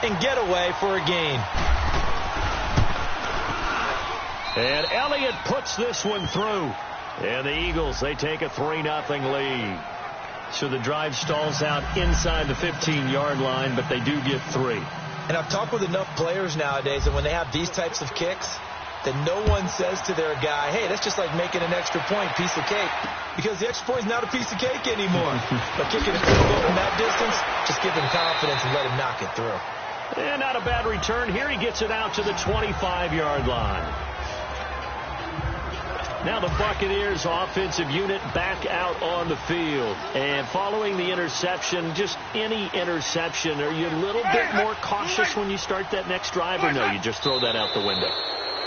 and get away for a gain. And Elliott puts this one through. And the Eagles, they take a 3-0 lead. So the drive stalls out inside the 15-yard line, but they do get 3. And I've talked with enough players nowadays that when they have these types of kicks, that no one says to their guy, hey, that's just like making an extra point, piece of cake. Because the extra point is not a piece of cake anymore. But kicking a field goal from that distance, just give him confidence and let him knock it through. And not a bad return here. He gets it out to the 25-yard line. Now the Buccaneers offensive unit back out on the field. And following the interception, just any interception, are you a little bit more cautious when you start that next drive, or no, you just throw that out the window?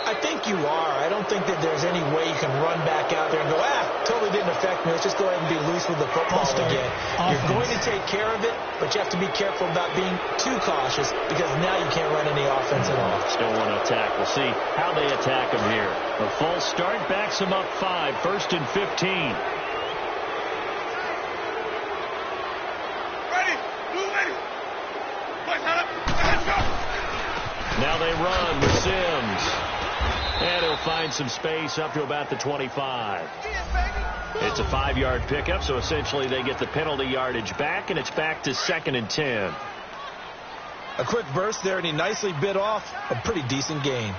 I think you are. I don't think that there's any way you can run back out there and go, totally didn't affect me. Let's just go ahead and be loose with the football again. You're going to take care of it, but you have to be careful about being too cautious because now you can't run any offense at all. Still want to attack. We'll see how they attack him here. A false start backs him up 5, 1st and 15. Now they run with Sims. And he'll find some space up to about the 25. It's a 5-yard pickup, so essentially they get the penalty yardage back, and it's back to 2nd and 10. A quick burst there, and he nicely bit off a pretty decent gain.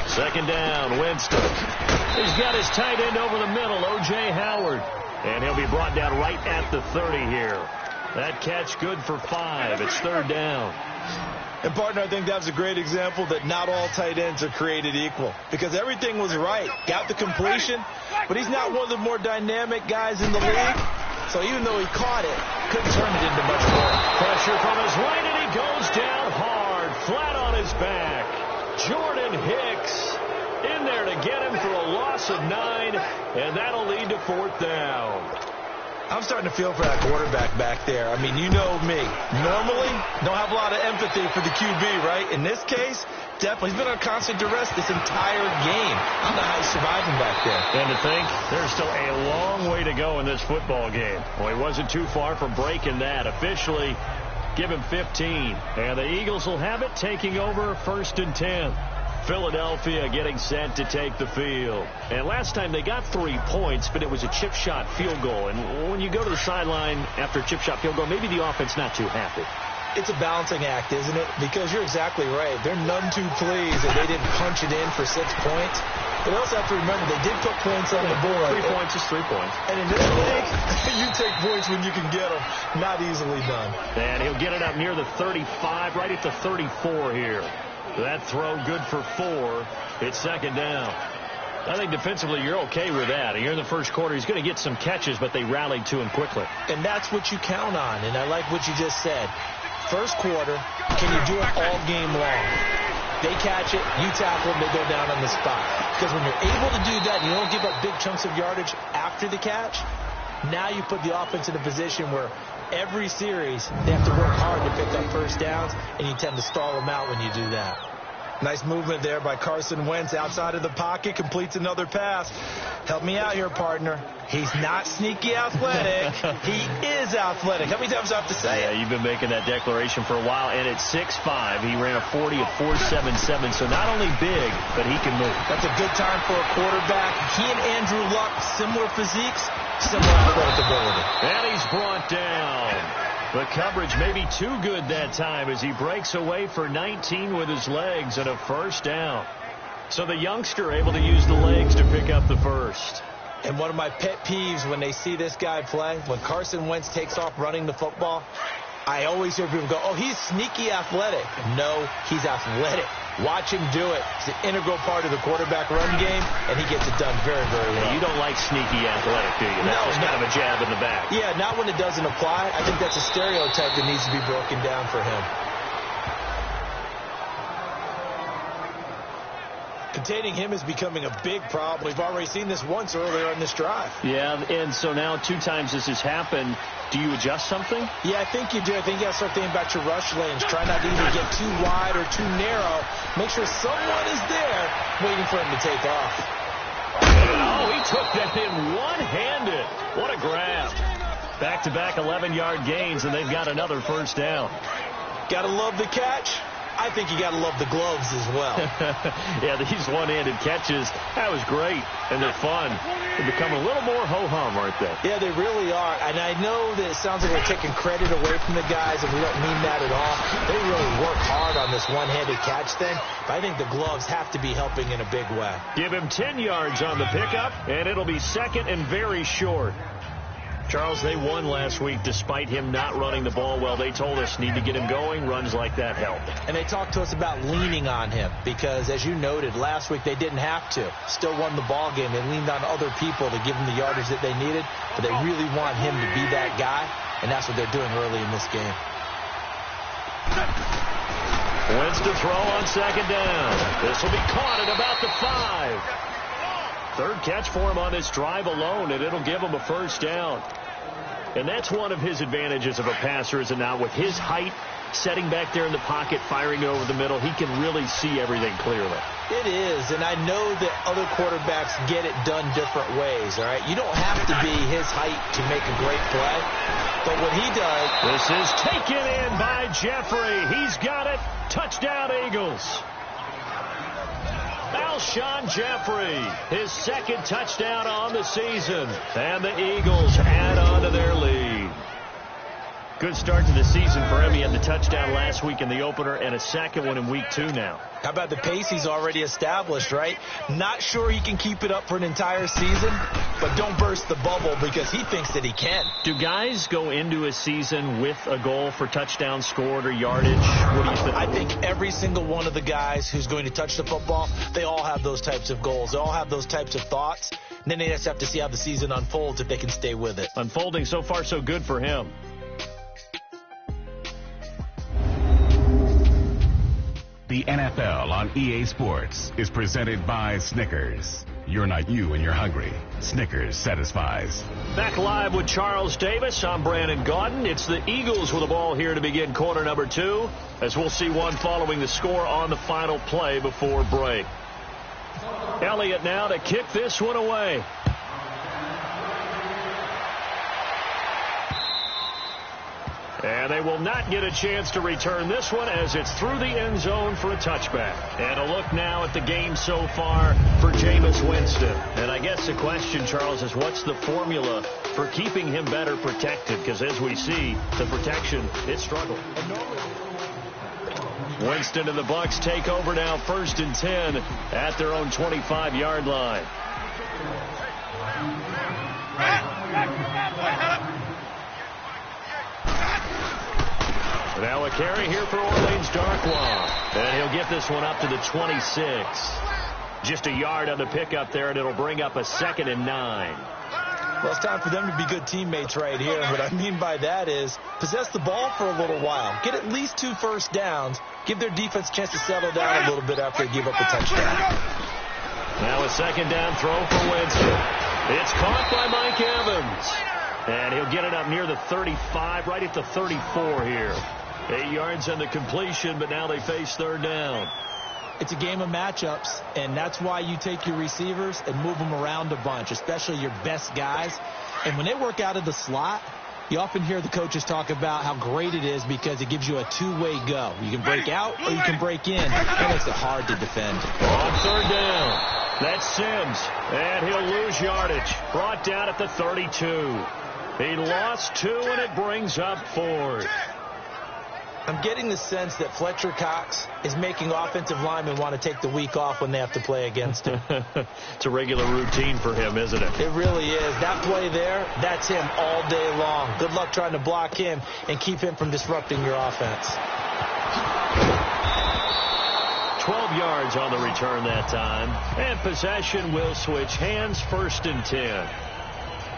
Second down, Winston. He's got his tight end over the middle, O.J. Howard. And he'll be brought down right at the 30 here. That catch good for 5. It's 3rd down. And, partner, I think that was a great example that not all tight ends are created equal. Because everything was right. Got the completion, but he's not one of the more dynamic guys in the league. So even though he caught it, couldn't turn it into much more. Pressure from his right, and he goes down hard, flat on his back. Jordan Hicks in there to get him for a loss of 9, and that'll lead to 4th down. I'm starting to feel for that quarterback back there. I mean, you know me. Normally, don't have a lot of empathy for the QB, right? In this case, definitely. He's been on constant duress this entire game. I don't know how he's surviving back there. And to think, there's still a long way to go in this football game. Well, he wasn't too far from breaking that. Officially, give him 15. And the Eagles will have it, taking over 1st and 10. Philadelphia getting set to take the field. And last time they got 3 points, but it was a chip shot field goal. And when you go to the sideline after a chip shot field goal, maybe the offense not too happy. It's a balancing act, isn't it? Because you're exactly right. They're none too pleased that they didn't punch it in for 6 points. But also have to remember they did put points on the board. 3 points is 3 points. And in this league, you take points when you can get them. Not easily done. And he'll get it up near the 35, right at the 34 here. That throw good for 4. It's 2nd down. I think defensively you're okay with that. Here in the first quarter, he's going to get some catches, but they rallied to him quickly. And that's what you count on, and I like what you just said. First quarter, can you do it all game long? They catch it, you tackle them, they go down on the spot. Because when you're able to do that, and you don't give up big chunks of yardage after the catch, now you put the offense in a position where every series they have to work hard to pick up first downs, and you tend to stall them out when you do that. Nice movement there by Carson Wentz outside of the pocket, completes another pass. Help me out here, partner. He's not sneaky athletic. He is athletic. How many times do I have to say it? Yeah, you've been making that declaration for a while, and at 6'5", he ran a 40 of 4.77, so not only big, but he can move. That's a good time for a quarterback. He and Andrew Luck, similar physiques, similar athletic ability. And he's brought down. The coverage may be too good that time as he breaks away for 19 with his legs and a 1st down. So the youngster able to use the legs to pick up the 1st. And one of my pet peeves when they see this guy play, when Carson Wentz takes off running the football, I always hear people go, oh, he's sneaky athletic. No, he's athletic. Watch him do it. It's an integral part of the quarterback run game, and he gets it done very, very well. You don't like sneaky athletic, do you? That's just kind of a jab in the back. Yeah, not when it doesn't apply. I think that's a stereotype that needs to be broken down for him. Containing him is becoming a big problem. We've already seen this once earlier in this drive. Yeah, and so now 2 times this has happened. Do you adjust something? Yeah, I think you do. I think you got to start thinking about your rush lanes. Try not to either get too wide or too narrow. Make sure someone is there waiting for him to take off. Oh, he took that in one-handed. What a grab. Back-to-back 11-yard gains, and they've got another first down. Got to love the catch. I think you got to love the gloves as well. Yeah, these one-handed catches, that was great, and they're fun. They become a little more ho-hum, aren't they? Yeah, they really are. And I know that it sounds like we're taking credit away from the guys, and we don't mean that at all. They really work hard on this one-handed catch thing, but I think the gloves have to be helping in a big way. Give him 10 yards on the pickup, and it'll be second and very short. Charles, they won last week despite him not running the ball well. They told us need to get him going. Runs like that help. And they talked to us about leaning on him because, as you noted, last week they didn't have to. Still won the ball game. They leaned on other people to give them the yardage that they needed, but they really want him to be that guy, and that's what they're doing early in this game. Wentz to throw on second down. This will be caught at about the 5. Third catch for him on this drive alone, and it'll give him a first down. And that's one of his advantages of a passer, is it not? With his height, setting back there in the pocket, firing over the middle, he can really see everything clearly. It is, and I know that other quarterbacks get it done different ways, all right? You don't have to be his height to make a great play, but what he does... This is taken in by Jeffrey. He's got it. Touchdown, Eagles. Alshon Jeffrey, his second touchdown on the season. And the Eagles add on to their lead. Good start to the season for him. He had the touchdown last week in the opener and a second one in week 2 now. How about the pace he's already established, right? Not sure he can keep it up for an entire season, but don't burst the bubble because he thinks that he can. Do guys go into a season with a goal for touchdowns scored or yardage? What do you think? I think every single one of the guys who's going to touch the football, they all have those types of goals. They all have those types of thoughts. And then they just have to see how the season unfolds if they can stay with it. Unfolding so far so good for him. The NFL on EA Sports is presented by Snickers. You're not you when you're hungry. Snickers satisfies. Back live with Charles Davis. I'm Brandon Gaudin. It's the Eagles with the ball here to begin quarter number 2, as we'll see one following the score on the final play before break. Elliott now to kick this one away. And they will not get a chance to return this one as it's through the end zone for a touchback. And a look now at the game so far for Jameis Winston. And I guess the question, Charles, is what's the formula for keeping him better protected? Because as we see, the protection, it struggled. Winston and the Bucs take over now, 1st and 10 at their own 25-yard line. Now a carry here for Orleans Darkwa. And he'll get this one up to the 26. Just a yard on the pickup there, and it'll bring up a 2nd and 9. Well, it's time for them to be good teammates right here. What I mean by that is possess the ball for a little while. Get at least 2 first downs. Give their defense a chance to settle down a little bit after they give up a touchdown. Now a 2nd down throw for Winston. It's caught by Mike Evans. And he'll get it up near the 35, right at the 34 here. 8 yards on the completion, but now they face 3rd down. It's a game of matchups, and that's why you take your receivers and move them around a bunch, especially your best guys. And when they work out of the slot, you often hear the coaches talk about how great it is because it gives you a 2-way go. You can break out or you can break in. That makes it hard to defend. On 3rd down, that's Sims, and he'll lose yardage. Brought down at the 32. He lost 2, and it brings up 4th. I'm getting the sense that Fletcher Cox is making offensive linemen want to take the week off when they have to play against him. It's a regular routine for him, isn't it? It really is. That play there, that's him all day long. Good luck trying to block him and keep him from disrupting your offense. 12 yards on the return that time. And possession will switch hands, 1st and 10.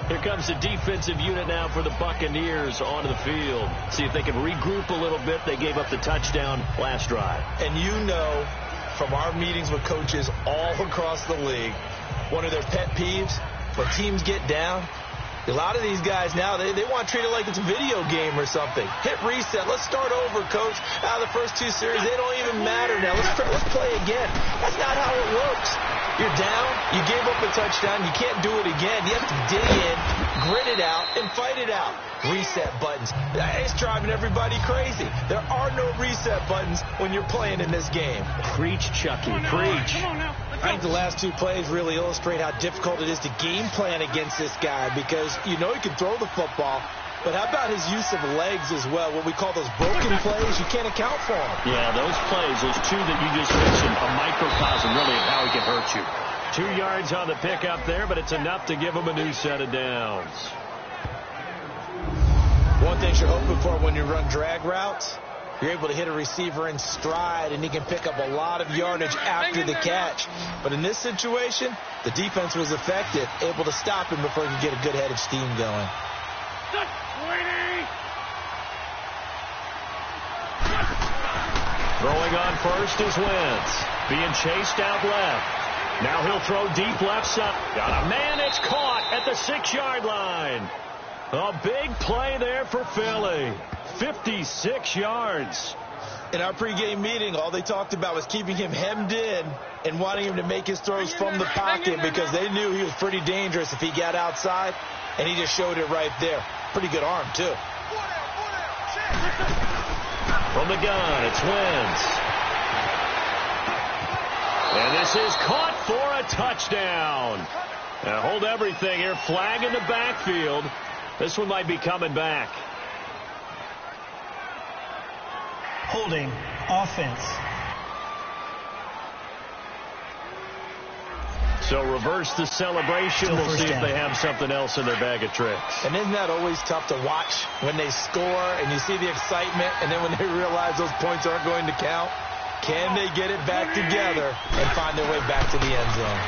Here comes the defensive unit now for the Buccaneers onto the field. See if they can regroup a little bit. They gave up the touchdown last drive. And you know from our meetings with coaches all across the league, one of their pet peeves, when teams get down, A lot of these guys now, they want to treat it like it's a video game or something. Hit reset. Let's start over, coach. Out of the first 2 series, they don't even matter now. Let's play again. That's not how it works. You're down. You gave up a touchdown. You can't do it again. You have to dig in, grit it out, and fight it out. Reset buttons. It's driving everybody crazy. There are no reset buttons when you're playing in this game. Preach, Chucky. Preach. I think the last 2 plays really illustrate how difficult it is to game plan against this guy because you know he can throw the football, but how about his use of legs as well? What we call those broken plays, you can't account for them. Yeah, those plays, those 2 that you just mentioned, a microcosm really of how he can hurt you. 2 yards on the pickup there, but it's enough to give him a new set of downs. One thing you're hoping for when you run drag routes, you're able to hit a receiver in stride, and he can pick up a lot of yardage after the catch. But in this situation, the defense was effective, able to stop him before he could get a good head of steam going. Throwing on first is Wentz. Being chased out left. Now he'll throw deep left side. Got a man, it's caught at the 6-yard line. A big play there for Philly. 56 yards. In our pregame meeting, all they talked about was keeping him hemmed in and wanting him to make his throws from the pocket because they knew he was pretty dangerous if he got outside, and he just showed it right there. Pretty good arm, too. From the gun, it's Wentz. And this is caught for a touchdown. Now hold everything here. Flag in the backfield. This one might be coming back. Holding offense. So reverse the celebration. We'll see if they have something else in their bag of tricks. And isn't that always tough to watch when they score and you see the excitement, and then when they realize those points aren't going to count? Can they get it back together and find their way back to the end zone?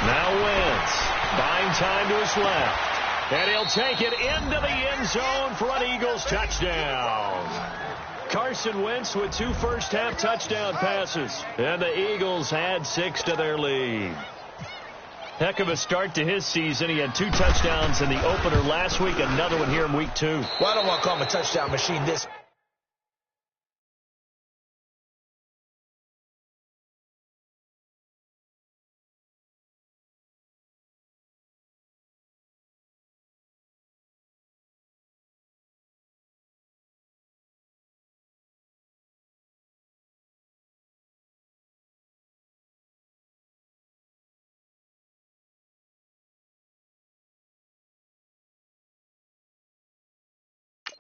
Now Wentz buying time to his left. And he'll take it into the end zone for an Eagles touchdown. Carson Wentz with 2 first-half touchdown passes. And the Eagles had 6 to their lead. Heck of a start to his season. He had 2 touchdowns in the opener last week. Another one here in week 2. Well, I don't want to call him a touchdown machine this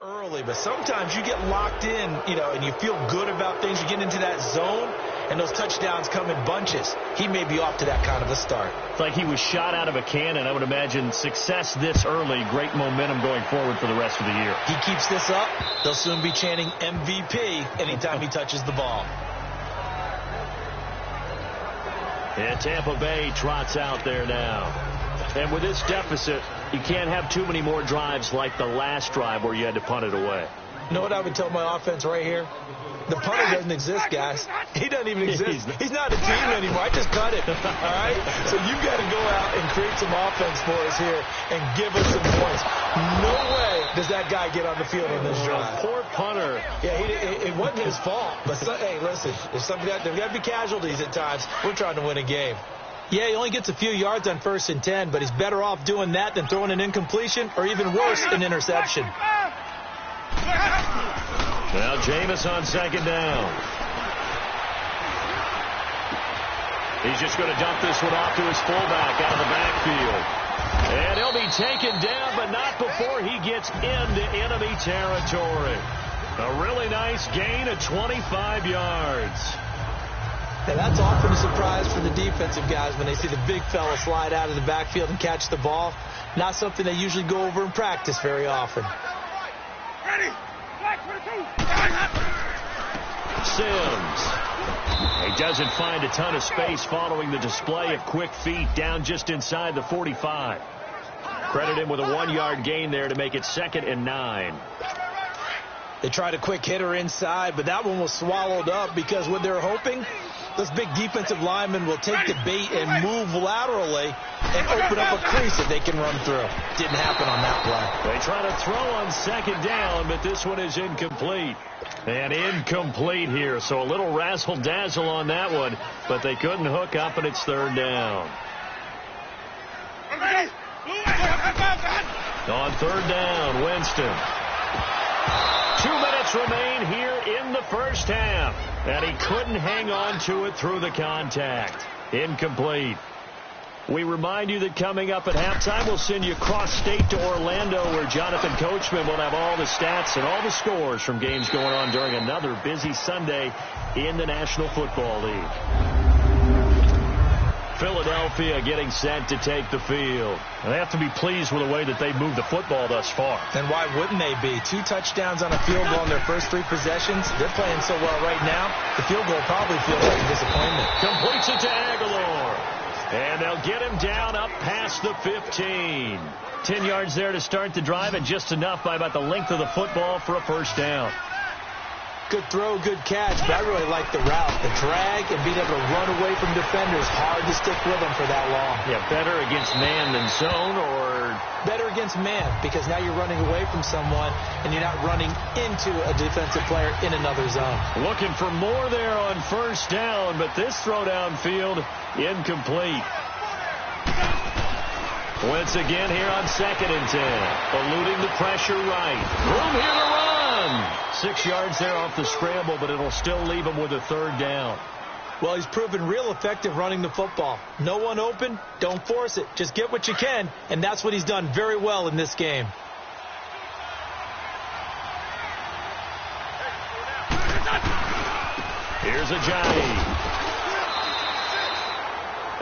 early, but sometimes you get locked in, and you feel good about things. You get into that zone, and those touchdowns come in bunches. He may be off to that kind of a start. It's like he was shot out of a cannon. I would imagine success this early, great momentum going forward for the rest of the year. He keeps this up, they'll soon be chanting MVP anytime he touches the ball. And Tampa Bay trots out there now. And with this deficit, you can't have too many more drives like the last drive where you had to punt it away. You know what I would tell my offense right here? The punter doesn't exist, guys. He doesn't even exist. He's not a team anymore. I just cut it. All right? So you've got to go out and create some offense for us here and give us some points. No way does that guy get on the field on this drive. Poor punter. Yeah, it wasn't his fault. But, hey, listen, there's got to be casualties at times. We're trying to win a game. Yeah, he only gets a few yards on 1st and 10, but he's better off doing that than throwing an incompletion or even worse, an interception. Now Jameis on 2nd down. He's just going to dump this one off to his fullback out of the backfield. And he'll be taken down, but not before he gets into enemy territory. A really nice gain of 25 yards. And that's often a surprise for the defensive guys when they see the big fella slide out of the backfield and catch the ball. Not something they usually go over in practice very often. Sims. He doesn't find a ton of space following the display of quick feet down just inside the 45. Credit him with a 1-yard gain there to make it 2nd and 9. They tried a quick hitter inside, but that one was swallowed up because what they're hoping, this big defensive lineman will take the bait and move laterally and open up a crease that they can run through. Didn't happen on that play. They try to throw on second down, but this one is incomplete. And incomplete here, so a little razzle-dazzle on that one, but they couldn't hook up, and it's third down. On third down, Winston. 2 minutes remain here in the first half, and he couldn't hang on to it through the contact. Incomplete. We remind you that coming up at halftime, we'll send you cross-state to Orlando, where Jonathan Coachman will have all the stats and all the scores from games going on during another busy Sunday in the National Football League. Philadelphia getting set to take the field. They have to be pleased with the way that they've moved the football thus far. And why wouldn't they be? 2 touchdowns on a field goal in their first 3 possessions. They're playing so well right now, the field goal probably feels like a disappointment. Completes it to Aguilar. And they'll get him down up past the 15. 10 yards there to start the drive, and just enough by about the length of the football for a first down. Good throw, good catch, but I really like the route. The drag and being able to run away from defenders. Hard to stick with them for that long. Yeah, better against man than zone, or better against man, because now you're running away from someone and you're not running into a defensive player in another zone. Looking for more there on first down, but this throw downfield incomplete. Once again here on 2nd and 10. Eluding the pressure right. Room here to run. 6 yards there off the scramble, but it'll still leave him with a third down. Well, he's proven real effective running the football. No one open, don't force it. Just get what you can, and that's what he's done very well in this game. Here's Ajayi.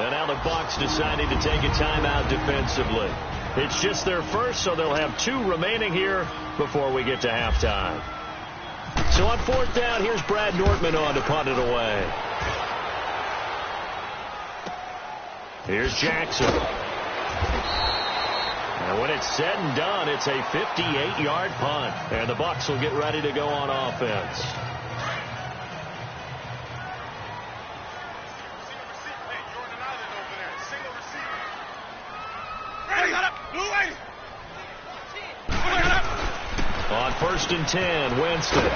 And now the Bucs deciding to take a timeout defensively. It's just their first, so they'll have 2 remaining here before we get to halftime. So on 4th down, here's Brad Nortman on to punt it away. Here's Jackson. And when it's said and done, it's a 58-yard punt. And the Bucs will get ready to go on offense. On 1st and 10, Winston.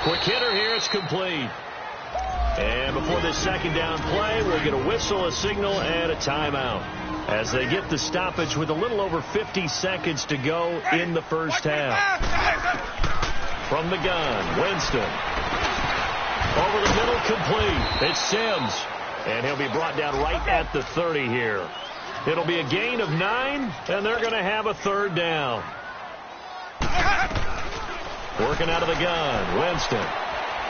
Quick hitter here, it's complete. And before this second down play, we'll get a whistle, a signal, and a timeout as they get the stoppage with a little over 50 seconds to go in the first half. From the gun, Winston. Over the middle, complete. It's Sims. And he'll be brought down right at the 30 here. It'll be a gain of 9, and they're going to have a third down. Working out of the gun, Winston.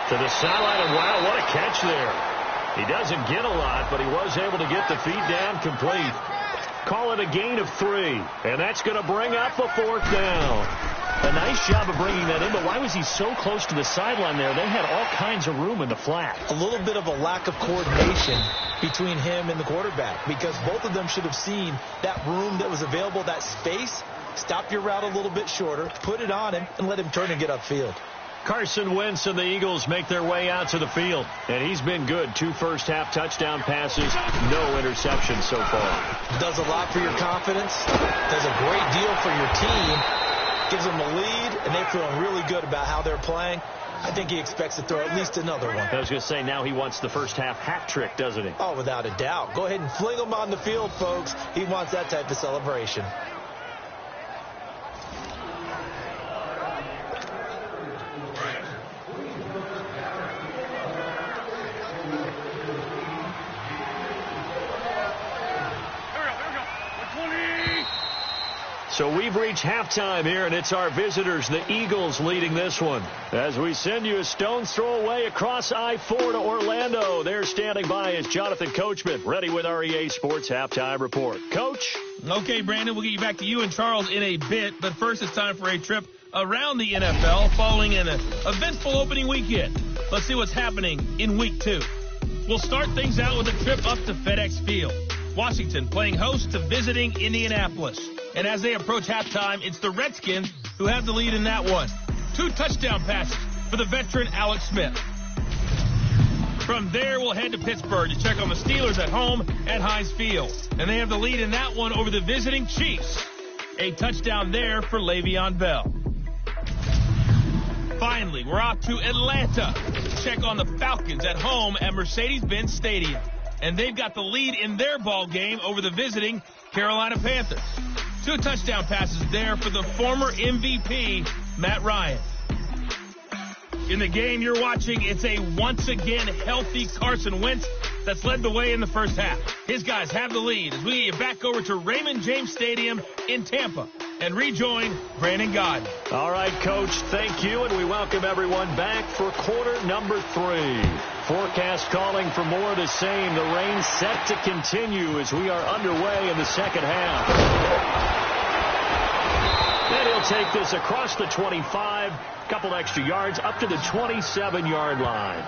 To the sideline, and wow, what a catch there. He doesn't get a lot, but he was able to get the feet down complete. Call it a gain of 3, and that's going to bring up a 4th down. A nice job of bringing that in, but why was he so close to the sideline there? They had all kinds of room in the flat. A little bit of a lack of coordination between him and the quarterback, because both of them should have seen that room that was available, that space. Stop your route a little bit shorter, put it on him, and let him turn and get upfield. Carson Wentz and the Eagles make their way out to the field, and he's been good. 2 first-half touchdown passes, no interceptions so far. Does a lot for your confidence, does a great deal for your team, gives them a lead, and they're feeling really good about how they're playing. I think he expects to throw at least another one. I was going to say, now he wants the first-half hat trick, doesn't he? Oh, without a doubt. Go ahead and fling him on the field, folks. He wants that type of celebration. So we've reached halftime here, and it's our visitors, the Eagles, leading this one. As we send you a stone's throw away across I-4 to Orlando. There standing by is Jonathan Coachman, ready with our EA Sports Halftime Report. Coach? Okay, Brandon, we'll get you back to you and Charles in a bit, but first it's time for a trip around the NFL following an eventful opening weekend. Let's see what's happening in Week 2. We'll start things out with a trip up to FedEx Field. Washington playing host to visiting Indianapolis. And as they approach halftime, it's the Redskins who have the lead in that one. 2 touchdown passes for the veteran Alex Smith. From there, we'll head to Pittsburgh to check on the Steelers at home at Heinz Field. And they have the lead in that one over the visiting Chiefs. A touchdown there for Le'Veon Bell. Finally, we're off to Atlanta to check on the Falcons at home at Mercedes-Benz Stadium. And they've got the lead in their ball game over the visiting Carolina Panthers. 2 touchdown passes there for the former MVP, Matt Ryan. In the game you're watching, it's a once again healthy Carson Wentz that's led the way in the first half. His guys have the lead as we get back over to Raymond James Stadium in Tampa and rejoin Brandon Gaudin. All right, Coach, thank you, and we welcome everyone back for quarter number 3. Forecast calling for more of the same. The rain set to continue as we are underway in the second half. And he'll take this across the 25, couple extra yards, up to the 27-yard line.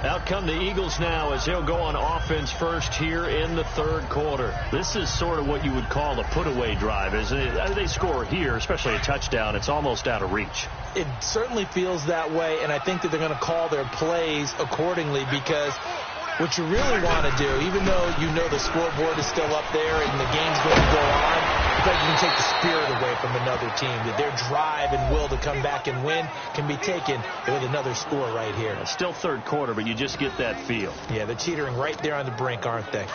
Out come the Eagles now as they'll go on offense first here in the third quarter. This is sort of what you would call a put-away drive, isn't it? They score here, especially a touchdown. It's almost out of reach. It certainly feels that way, and I think that they're going to call their plays accordingly because what you really want to do, even though you know the scoreboard is still up there and the game's going to go on, I think you can take the spirit away from another team, that their drive and will to come back and win can be taken with another score right here. It's still third quarter, but you just get that feel. Yeah, they're teetering right there on the brink, aren't they?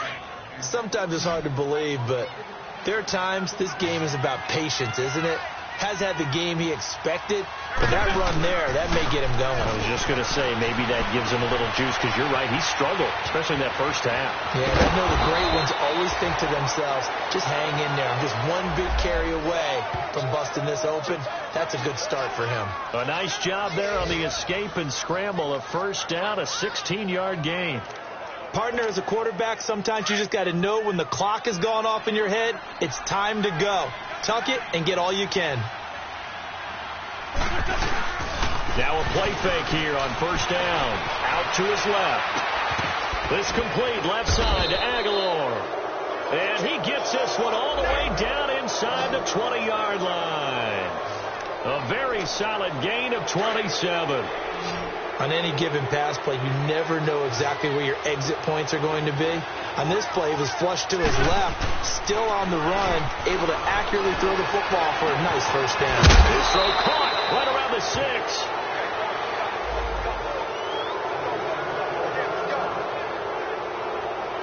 Sometimes it's hard to believe, but there are times this game is about patience, isn't it? Has had the game he expected, but that run there, that may get him going. I was just going to say, maybe that gives him a little juice, because you're right, he struggled, especially in that first half. Yeah, I know the great ones always think to themselves, just hang in there. I'm just one big carry away from busting this open. That's a good start for him. A nice job there on the escape and scramble. A first down, a 16-yard gain. Partner, as a quarterback, sometimes you just got to know when the clock has gone off in your head, it's time to go. Tuck it and get all you can. Now a play fake here on first down. Out to his left. This complete left side to Aguilar. And he gets this one all the way down inside the 20-yard line. A very solid gain of 27. On any given pass play, you never know exactly where your exit points are going to be. On this play, it was flushed to his left, still on the run, able to accurately throw the football for a nice first down. His throw caught right around the 6.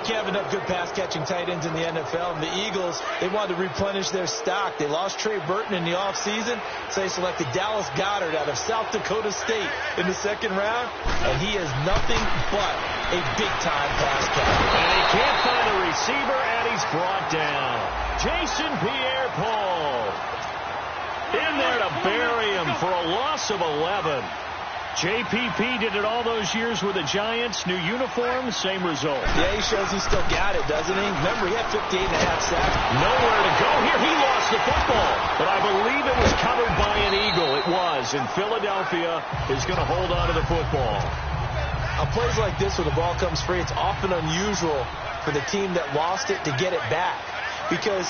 Can't have enough good pass-catching tight ends in the NFL. And the Eagles, they wanted to replenish their stock. They lost Trey Burton in the offseason, so they selected Dallas Goedert out of South Dakota State in the second round, and he is nothing but a big-time pass catcher. And he can't find a receiver, and he's brought down. Jason Pierre-Paul in there to bury him for a loss of 11. JPP did it all those years with the Giants. New uniform, same result. Yeah, he shows he still got it, doesn't he? Remember, he had 58.5 sacks. Nowhere to go here. He lost the football. But I believe it was covered by an Eagle. It was. And Philadelphia is going to hold on to the football. On plays like this where the ball comes free, it's often unusual for the team that lost it to get it back. Because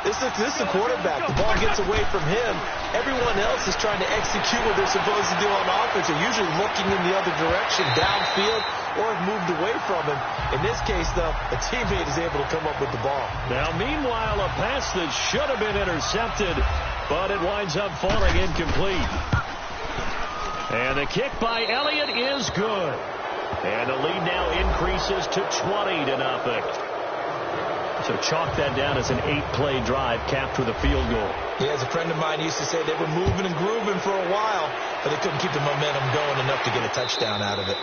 this is the quarterback. The ball gets away from him. Everyone else is trying to execute what they're supposed to do on offense. They're usually looking in the other direction, downfield, or have moved away from him. In this case, though, a teammate is able to come up with the ball. Now, meanwhile, a pass that should have been intercepted, but it winds up falling incomplete. And the kick by Elliott is good. And the lead now increases to 20-0. So chalk that down as an 8-play drive capped with a field goal. Yeah, as a friend of mine used to say, they were moving and grooving for a while, but they couldn't keep the momentum going enough to get a touchdown out of it.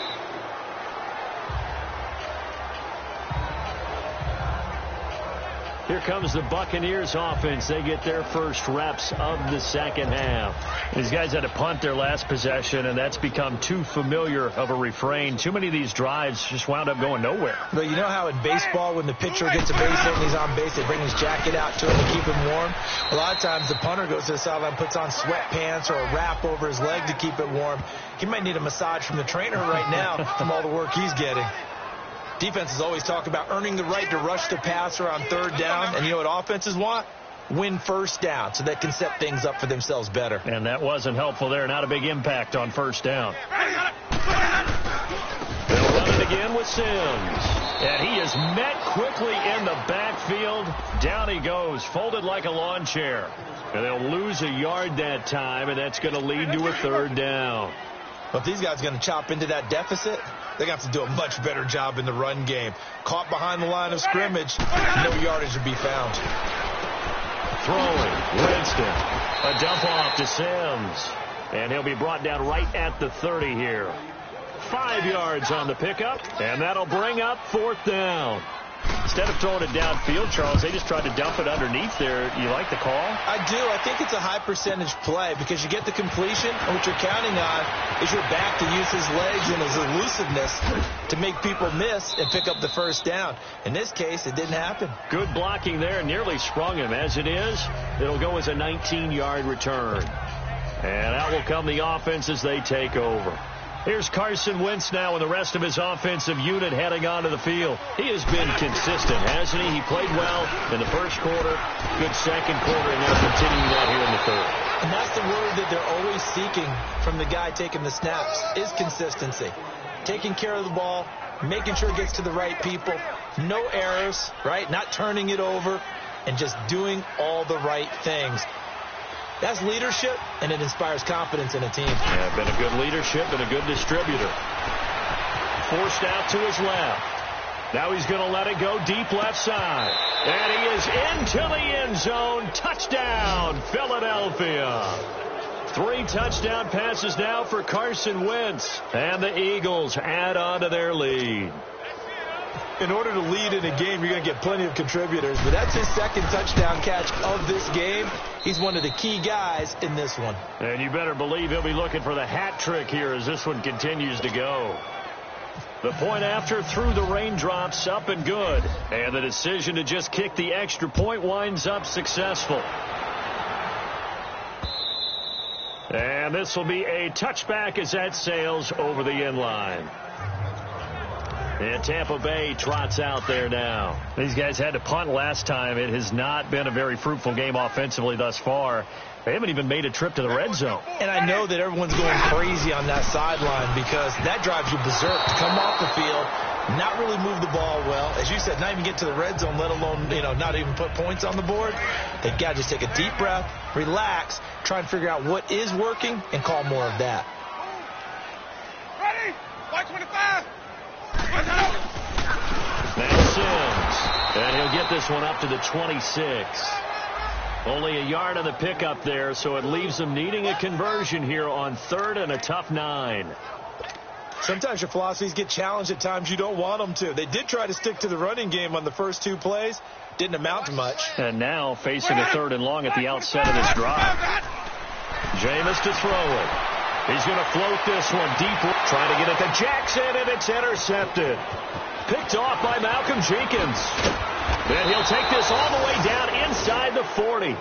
Here comes the Buccaneers offense. They get their first reps of the second half. These guys had to punt their last possession, and that's become too familiar of a refrain. Too many of these drives just wound up going nowhere. But you know how in baseball, when the pitcher gets a base hit and he's on base, they bring his jacket out to him to keep him warm? A lot of times the punter goes to the sideline, puts on sweatpants or a wrap over his leg to keep it warm. He might need a massage from the trainer right now from all the work he's getting. Defenses always talk about earning the right to rush the passer on third down. And you know what offenses want? Win first down so they can set things up for themselves better. And that wasn't helpful there. Not a big impact on first down. with Sims. And he is met quickly in the backfield. Down he goes, folded like a lawn chair. And they'll lose a yard that time, and that's going to lead to a third down. Well, if these guys are going to chop into that deficit, they're going to have to do a much better job in the run game. Caught behind the line of scrimmage, no yardage to be found. Throwing, Winston. A dump off to Sims. And he'll be brought down right at the 30 here. 5 yards on the pickup, and that'll bring up fourth down. Instead of throwing it downfield, Charles, they just tried to dump it underneath there. You like the call? I do. I think it's a high percentage play because you get the completion, and what you're counting on is your back to use his legs and his elusiveness to make people miss and pick up the first down. In this case, it didn't happen. Good blocking there, nearly sprung him. As it is, it'll go as a 19-yard return. And out will come the offense as they take over. Here's Carson Wentz now and the rest of his offensive unit heading onto the field. He has been consistent, hasn't he? He played well in the first quarter, good second quarter, and they're continuing that here in the third. And that's the word that they're always seeking from the guy taking the snaps, is consistency. Taking care of the ball, making sure it gets to the right people, no errors, right? Not turning it over, and just doing all the right things. That's leadership, and it inspires confidence in a team. Yeah, been a good leadership and a good distributor. Forced out to his left. Now he's going to let it go deep left side. And he is into the end zone. Touchdown, Philadelphia. 3 touchdown passes now for Carson Wentz. And the Eagles add on to their lead. In order to lead in a game, you're going to get plenty of contributors, but that's his second touchdown catch of this game. He's one of the key guys in this one. And you better believe he'll be looking for the hat trick here as this one continues to go. The point after through the raindrops, up and good. And the decision to just kick the extra point winds up successful. And this will be a touchback as that sails over the end line. And Tampa Bay trots out there now. These guys had to punt last time. It has not been a very fruitful game offensively thus far. They haven't even made a trip to the red zone. And I know that everyone's going crazy on that sideline because that drives you berserk to come off the field, not really move the ball well. As you said, not even get to the red zone, let alone, not even put points on the board. They've got to just take a deep breath, relax, try and figure out what is working, and call more of that. Ready? 525. That's Sims. And he'll get this one up to the 26. Only a yard on the pickup there, so it leaves them needing a conversion here on third and a tough 9. Sometimes your philosophies get challenged at times you don't want them to. They did try to stick to the running game on the first 2 plays. Didn't amount to much. And now facing a third and long at the outset of this drive. Jameis to throw it. He's going to float this one deep. Trying to get it to Jackson, and it's intercepted. Picked off by Malcolm Jenkins. Then he'll take this all the way down inside the 40.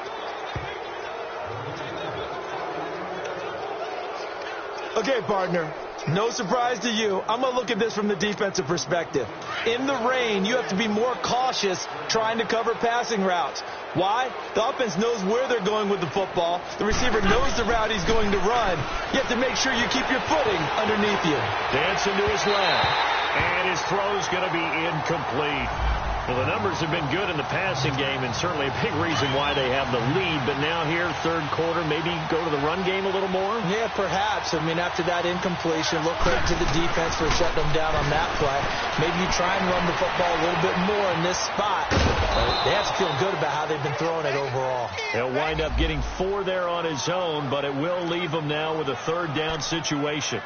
Okay, partner. No surprise to you. I'm going to look at this from the defensive perspective. In the rain, you have to be more cautious trying to cover passing routes. Why? The offense knows where they're going with the football. The receiver knows the route he's going to run. You have to make sure you keep your footing underneath you. Dancing to his left. And his throw's going to be incomplete. Well, the numbers have been good in the passing game, and certainly a big reason why they have the lead. But now here, third quarter, maybe go to the run game a little more? Yeah, perhaps. I mean, after that incompletion, look credit to the defense for shutting them down on that play. Maybe you try and run the football a little bit more in this spot. They have to feel good about how they've been throwing it overall. He'll wind up getting 4 there on his own, but it will leave him now with a third down situation.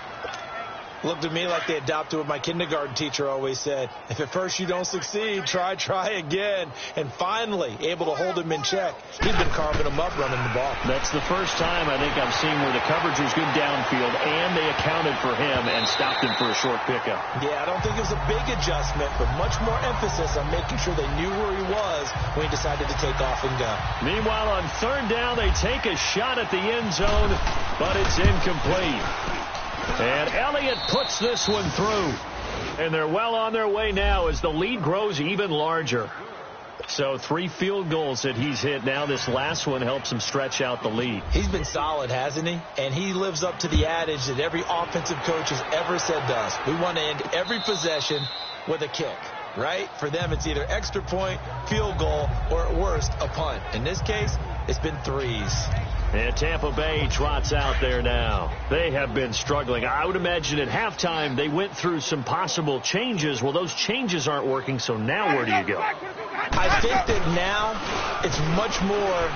Looked to me like they adopted what my kindergarten teacher always said. If at first you don't succeed, try again. And finally, able to hold him in check. He's been carving him up running the ball. That's the first time I think I've seen where the coverage was good downfield, and they accounted for him and stopped him for a short pickup. Yeah, I don't think it was a big adjustment, but much more emphasis on making sure they knew where he was when he decided to take off and go. Meanwhile, on third down, they take a shot at the end zone, but it's incomplete. And Elliott puts this one through. And they're well on their way now as the lead grows even larger. So 3 field goals that he's hit now. This last one helps him stretch out the lead. He's been solid, hasn't he? And he lives up to the adage that every offensive coach has ever said to us. We want to end every possession with a kick, right? For them, it's either extra point, field goal, or at worst, a punt. In this case, it's been 3s. And Tampa Bay trots out there now. They have been struggling. I would imagine at halftime they went through some possible changes. Well, those changes aren't working, so now where do you go? I think that now it's much more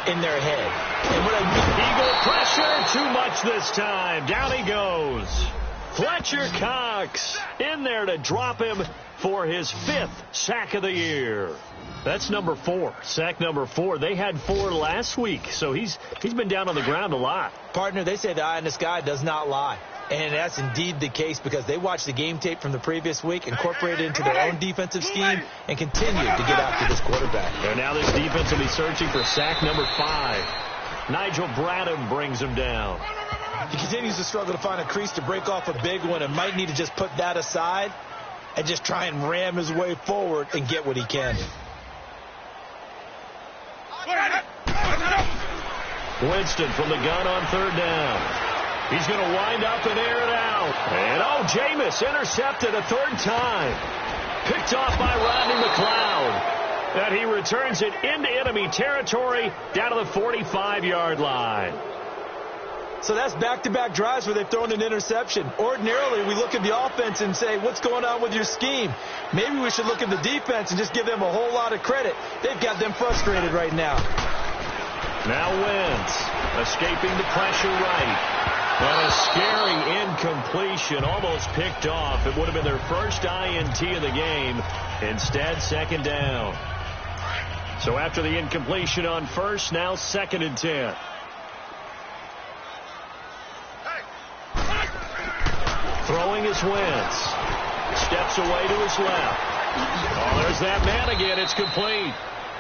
in their head. And what I mean, Eagle pressure, too much this time. Down he goes. Fletcher Cox in there to drop him for his 5th sack of the year. That's number 4, sack number 4. They had 4 last week, so he's been down on the ground a lot. Partner, they say the eye in the sky does not lie. And that's indeed the case because they watched the game tape from the previous week, incorporated it into their own defensive scheme, and continued to get after this quarterback. And now this defense will be searching for sack number 5. Nigel Bradham brings him down. He continues to struggle to find a crease to break off a big one and might need to just put that aside and just try and ram his way forward and get what he can. Winston from the gun on 3rd down. He's going to wind up and air it out. And, Jameis intercepted a 3rd time. Picked off by Rodney McLeod. And he returns it into enemy territory down to the 45-yard line. So that's back-to-back drives where they've thrown an interception. Ordinarily, we look at the offense and say, what's going on with your scheme? Maybe we should look at the defense and just give them a whole lot of credit. They've got them frustrated right now. Now Wentz escaping the pressure right. And a scary incompletion, almost picked off. It would have been their first INT of the game. Instead, 2nd down. So after the incompletion on 1st, now 2nd and 10. Throwing is Wentz. Steps away to his left. Oh, there's that man again. It's complete.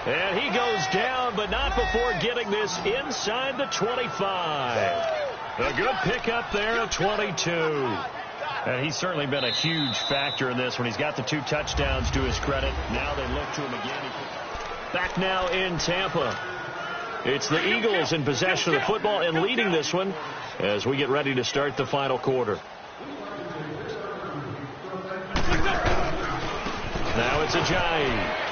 And he goes down, but not before getting this inside the 25. A good pickup there of 22. And he's certainly been a huge factor in this when he's got the 2 touchdowns to his credit. Now they look to him again. Back now in Tampa. It's the Eagles in possession of the football and leading this one as we get ready to start the final quarter. Now it's Ajayi.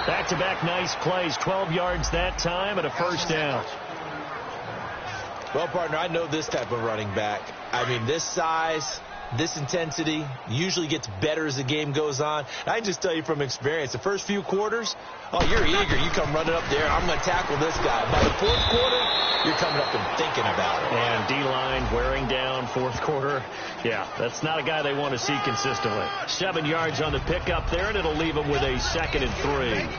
Back-to-back nice plays, 12 yards that time and a 1st down. Well, partner, I know this type of running back. I mean, this size, this intensity usually gets better as the game goes on. And I can just tell you from experience, the first few quarters, you're eager. You come running up there, I'm going to tackle this guy. By the 4th quarter, you're coming up and thinking about it. And D-line wearing down 4th quarter. Yeah, that's not a guy they want to see consistently. 7 yards on the pickup there, and it'll leave him with a 2nd and 3.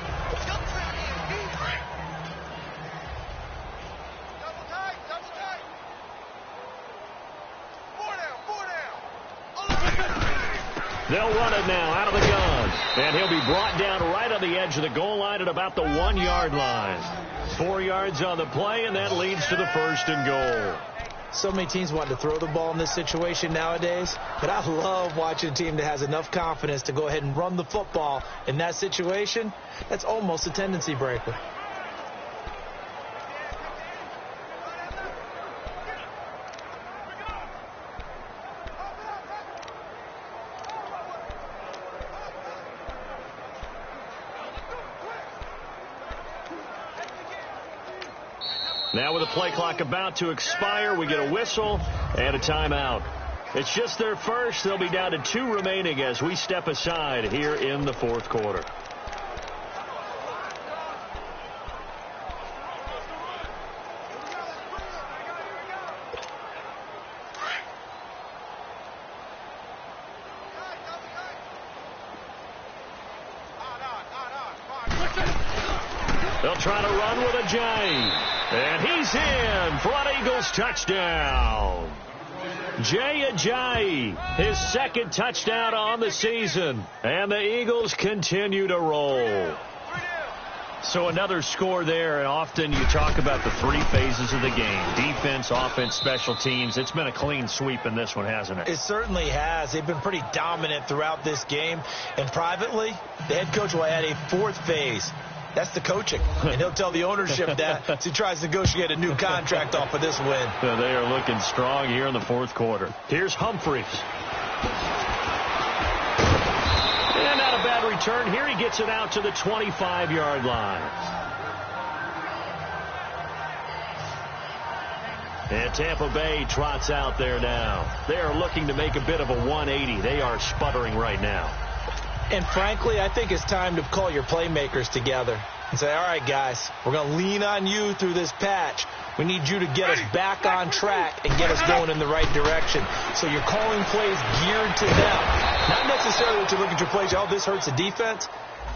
They'll run it now out of the gun. And he'll be brought down right on the edge of the goal line at about the 1-yard line. 4 yards on the play, and that leads to the 1st and goal. So many teams want to throw the ball in this situation nowadays, but I love watching a team that has enough confidence to go ahead and run the football in that situation. That's almost a tendency breaker. Now with the play clock about to expire, we get a whistle and a timeout. It's just their first. They'll be down to 2 remaining as we step aside here in the 4th quarter. They'll try to run with Ajayi. And he's in for an Eagles touchdown. Jay Ajayi, his 2nd touchdown on the season. And the Eagles continue to roll. So another score there, and often you talk about the three phases of the game: defense, offense, special teams. It's been a clean sweep in this one, hasn't it? It certainly has. They've been pretty dominant throughout this game. And privately, the head coach will add a fourth phase. That's the coaching. And he'll tell the ownership that as he tries to negotiate a new contract off of this win. So they are looking strong here in the fourth quarter. Here's Humphries. And not a bad return here. He gets it out to the 25-yard line. And Tampa Bay trots out there now. They are looking to make a bit of a 180. They are sputtering right now. And frankly, I think it's time to call your playmakers together and say, all right, guys, we're going to lean on you through this patch. We need you to get us back on track and get us going in the right direction. So you're calling plays geared to them. Not necessarily to look at your plays, oh, this hurts the defense.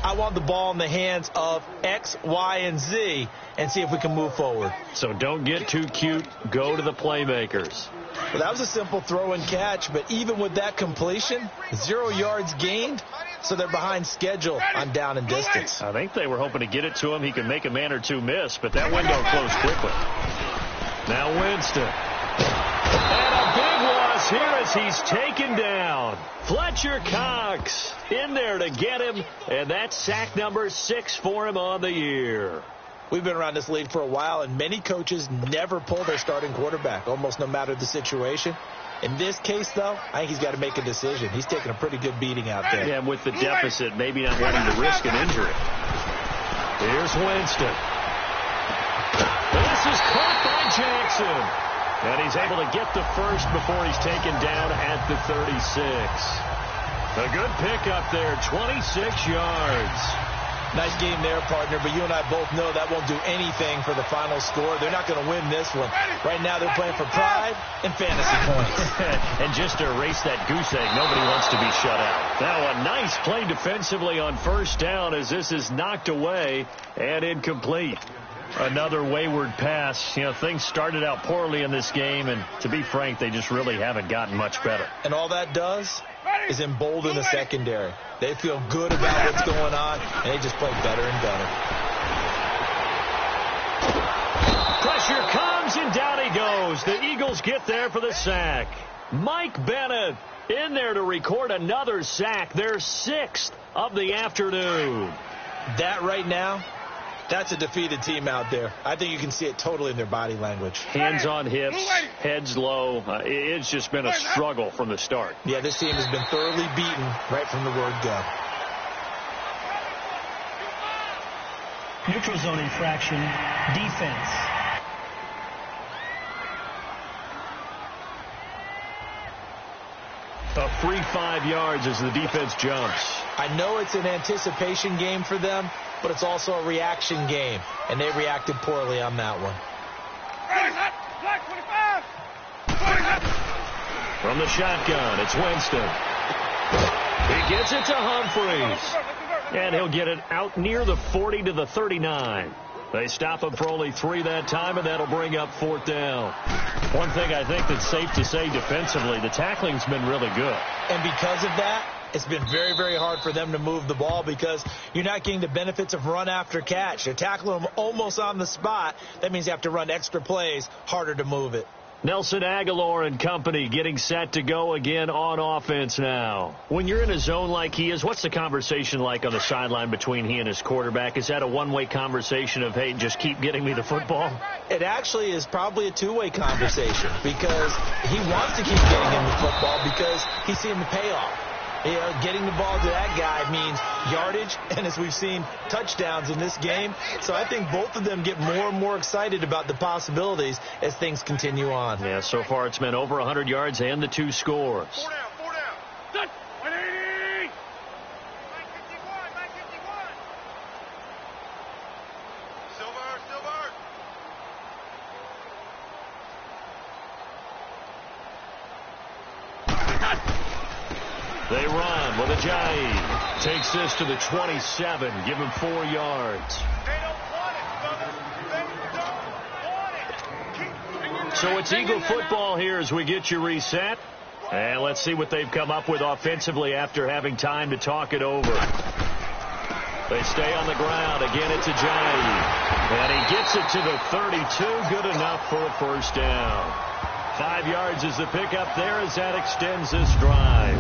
I want the ball in the hands of X, Y, and Z and see if we can move forward. So don't get too cute. Go to the playmakers. Well, that was a simple throw and catch, but even with that completion, 0 yards gained, so they're behind schedule on down and distance. I think they were hoping to get it to him. He could make a man or two miss, but that window closed quickly. Now Winston. And a big loss here as he's taken down. Fletcher Cox in there to get him, and that's sack number 6 for him on the year. We've been around this league for a while, and many coaches never pull their starting quarterback, almost no matter the situation. In this case, though, I think he's got to make a decision. He's taking a pretty good beating out there. Yeah, with the deficit, maybe not wanting to risk an injury. Here's Winston. This is caught by Jackson. And he's able to get the first before he's taken down at the 36. A good pickup there, 26 yards. Nice game there, partner, but you and I both know that won't do anything for the final score. They're not going to win this one. Right now they're playing for pride and fantasy points. And just to erase that goose egg, nobody wants to be shut out. Now a nice play defensively on first down as this is knocked away and incomplete. Another wayward pass. You know, things started out poorly in this game, and to be frank, they just really haven't gotten much better. And all that does is embolden the secondary. They feel good about what's going on, and they just play better and better. Pressure comes, and down he goes. The Eagles get there for the sack. Mike Bennett in there to record another sack, their 6th of the afternoon. That right now, that's a defeated team out there. I think you can see it totally in their body language. Hands on hips, heads low. It's just been a struggle from the start. Yeah, this team has been thoroughly beaten right from the word go. Neutral zone infraction, defense. A free 5 yards as the defense jumps. I know it's an anticipation game for them, but it's also a reaction game, and they reacted poorly on that one. From the shotgun, it's Winston. He gets it to Humphries. And he'll get it out near the 40 to the 39. They stop him for only 3 that time, and that'll bring up 4th down. One thing I think that's safe to say defensively, the tackling's been really good. And because of that, it's been very, very hard for them to move the ball because you're not getting the benefits of run after catch. They're tackling them almost on the spot. That means you have to run extra plays, harder to move it. Nelson Aguilar and company getting set to go again on offense now. When you're in a zone like he is, what's the conversation like on the sideline between he and his quarterback? Is that a one-way conversation of, hey, just keep getting me the football? It actually is probably a two-way conversation because he wants to keep getting him the football because he's seeing the payoff. You know, getting the ball to that guy means yardage, and as we've seen, touchdowns in this game. So I think both of them get more and more excited about the possibilities as things continue on. Yeah, so far it's been over 100 yards and the 2 scores. 4 down. 180. 951. Silver. They run with Ajayi. Takes this to the 27. Give him 4 yards. They don't want it, brothers. They don't want it. So it's Eagle football here as we get you reset. And let's see what they've come up with offensively after having time to talk it over. They stay on the ground. Again, it's Ajayi. And he gets it to the 32. Good enough for a first down. 5 yards is the pickup there as that extends this drive.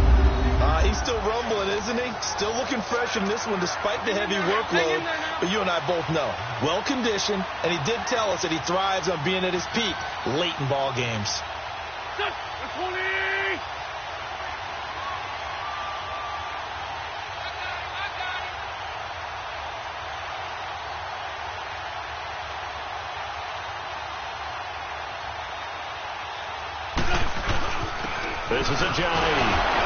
He's still rumbling, isn't he? Still looking fresh in this one despite the heavy workload. But you and I both know, well-conditioned, and he did tell us that he thrives on being at his peak late in ball games. This is Ajayi.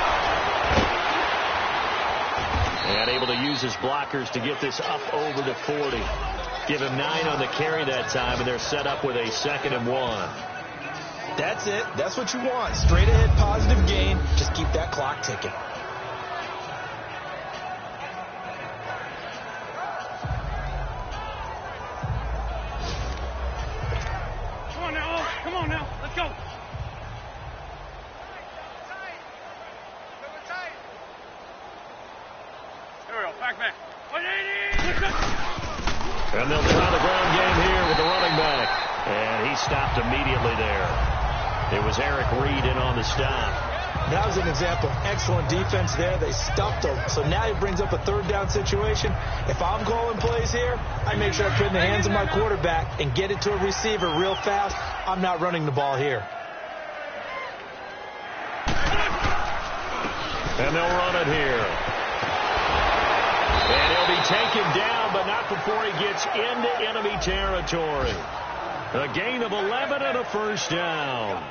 And able to use his blockers to get this up over to 40. Give him 9 on the carry that time, and they're set up with a 2nd and 1. That's it. That's what you want. Straight ahead, positive gain. Just keep that clock ticking. Come on now. Let's go. Back. 180. And they'll try the ground game here with the running back. And he stopped immediately there. It was Eric Reed in on the stop. That was an example of excellent defense there. They stuffed him. So now he brings up a 3rd down situation. If I'm calling plays here, I make sure I put it in the hands of my quarterback and get it to a receiver real fast. I'm not running the ball here. And they'll run it here. And he'll be taken down, but not before he gets into enemy territory. A gain of 11 and a first down.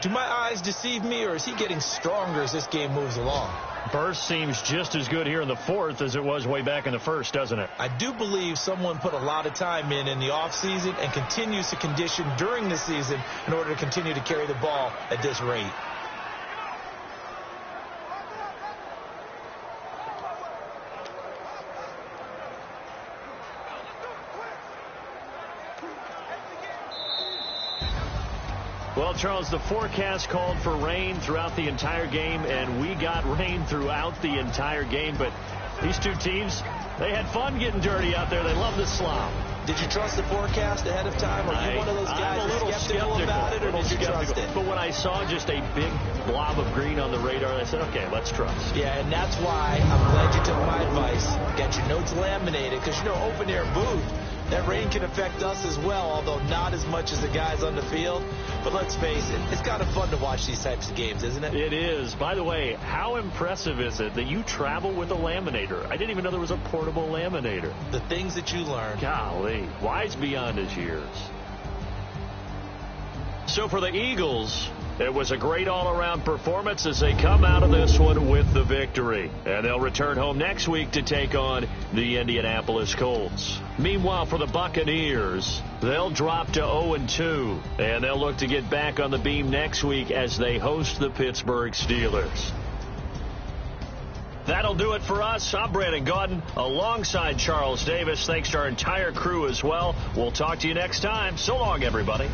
Do my eyes deceive me, or is he getting stronger as this game moves along? Burst seems just as good here in the 4th as it was way back in the 1st, doesn't it? I do believe someone put a lot of time in the offseason and continues to condition during the season in order to continue to carry the ball at this rate. Well, Charles, the forecast called for rain throughout the entire game, and we got rain throughout the entire game. But these two teams, they had fun getting dirty out there. They love the slop. Did you trust the forecast ahead of time? Are you one of those guys I'm a little skeptical about it, or did you trust it? But when I saw just a big blob of green on the radar, I said, okay, let's trust. Yeah, and that's why I'm glad you took my advice. Got your notes laminated, because, open air booth, that rain can affect us as well, although not as much as the guys on the field. But let's face it, it's kind of fun to watch these types of games, isn't it? It is. By the way, how impressive is it that you travel with a laminator? I didn't even know there was a portable laminator. The things that you learn. Golly, wise beyond his years. So for the Eagles, it was a great all-around performance as they come out of this one with the victory. And they'll return home next week to take on the Indianapolis Colts. Meanwhile, for the Buccaneers, they'll drop to 0-2. And they'll look to get back on the beam next week as they host the Pittsburgh Steelers. That'll do it for us. I'm Brandon Gaudin alongside Charles Davis. Thanks to our entire crew as well. We'll talk to you next time. So long, everybody.